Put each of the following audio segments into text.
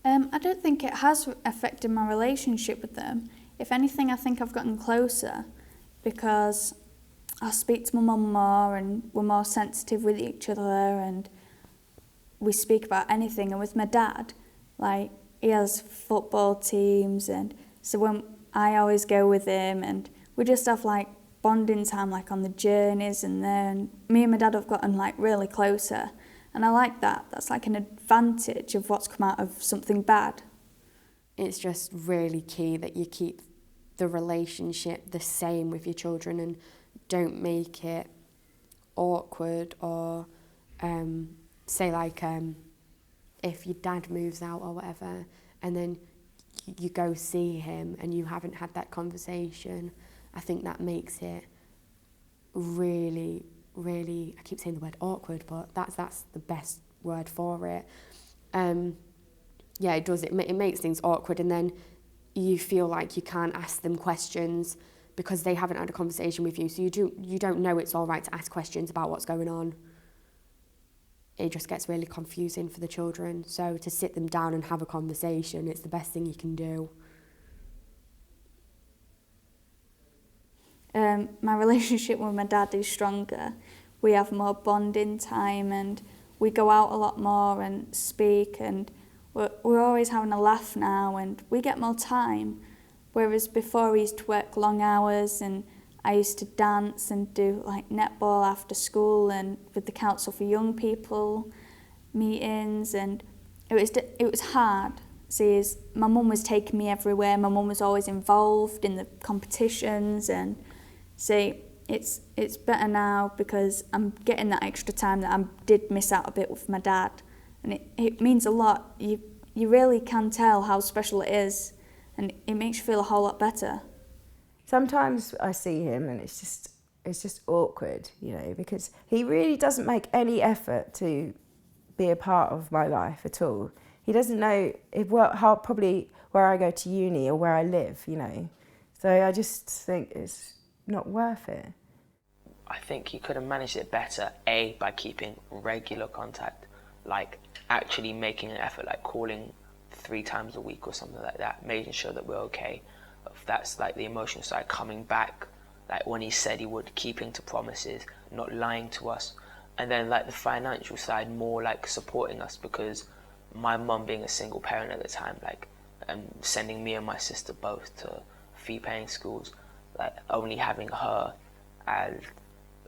I don't think it has affected my relationship with them. If anything, I think I've gotten closer because I speak to my mum more and we're more sensitive with each other and we speak about anything. And with my dad, like, he has football teams, and so when I always go with him, and we just have like bonding time, like on the journeys, and then me and my dad have gotten like really closer, and I like that. That's like an advantage of what's come out of something bad. It's just really key that you keep the relationship the same with your children and don't make it awkward or say like if your dad moves out or whatever and then you go see him and you haven't had that conversation, I think that makes it really, really, I keep saying the word awkward, but that's the best word for it. Yeah, it does. It makes things awkward, and then you feel like you can't ask them questions because they haven't had a conversation with you, so you don't know it's all right to ask questions about what's going on. It just gets really confusing for the children. So to sit them down and have a conversation, it's the best thing you can do. My relationship with my dad is stronger. We have more bonding time and we go out a lot more and speak, and we're always having a laugh now and we get more time. Whereas before he used to work long hours and I used to dance and do like netball after school and with the Council for Young People meetings, and it was hard. See, my mum was taking me everywhere. My mum was always involved in the competitions, and see, it's better now because I'm getting that extra time that I did miss out a bit with my dad, and it means a lot. You really can tell how special it is, and it makes you feel a whole lot better. Sometimes I see him and it's just awkward, you know, because he really doesn't make any effort to be a part of my life at all. He doesn't know probably where I go to uni or where I live, you know. So I just think it's not worth it. I think he could have managed it better, A, by keeping regular contact, like actually making an effort, like calling 3 times a week or something like that, making sure that we're okay. That's like the emotional side, coming back, like when he said he would, keeping to promises, not lying to us. And then like the financial side, more like supporting us, because my mum being a single parent at the time, like sending me and my sister both to fee-paying schools, like only having her as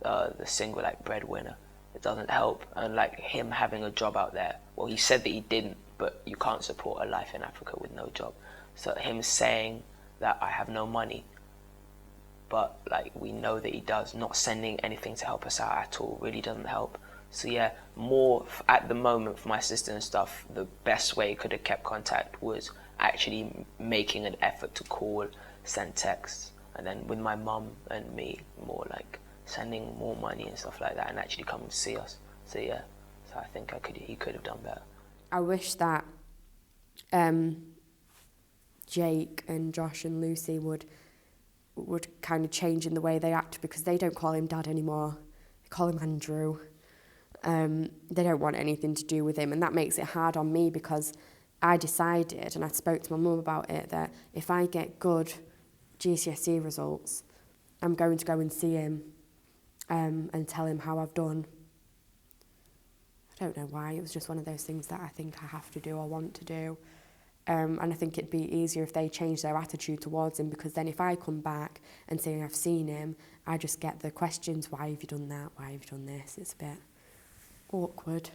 the single like breadwinner, it doesn't help. And like him having a job out there, well, he said that he didn't, but you can't support a life in Africa with no job. So him saying that I have no money, but like we know that he does, not sending anything to help us out at all really doesn't help. So yeah, more at the moment for my sister and stuff, the best way he could have kept contact was actually making an effort to call, send texts, and then with my mum and me, more like sending more money and stuff like that, and actually coming to see us. So yeah, so I think he could have done better. I wish that Jake and Josh and Lucy would kind of change in the way they act, because they don't call him Dad anymore. They call him Andrew. They don't want anything to do with him, and that makes it hard on me, because I decided, and I spoke to my mum about it, that if I get good GCSE results, I'm going to go and see him and tell him how I've done. I don't know why, it was just one of those things that I think I have to do or want to do. And I think it'd be easier if they change their attitude towards him, because then if I come back and say I've seen him, I just get the questions, why have you done that, why have you done this? It's a bit awkward.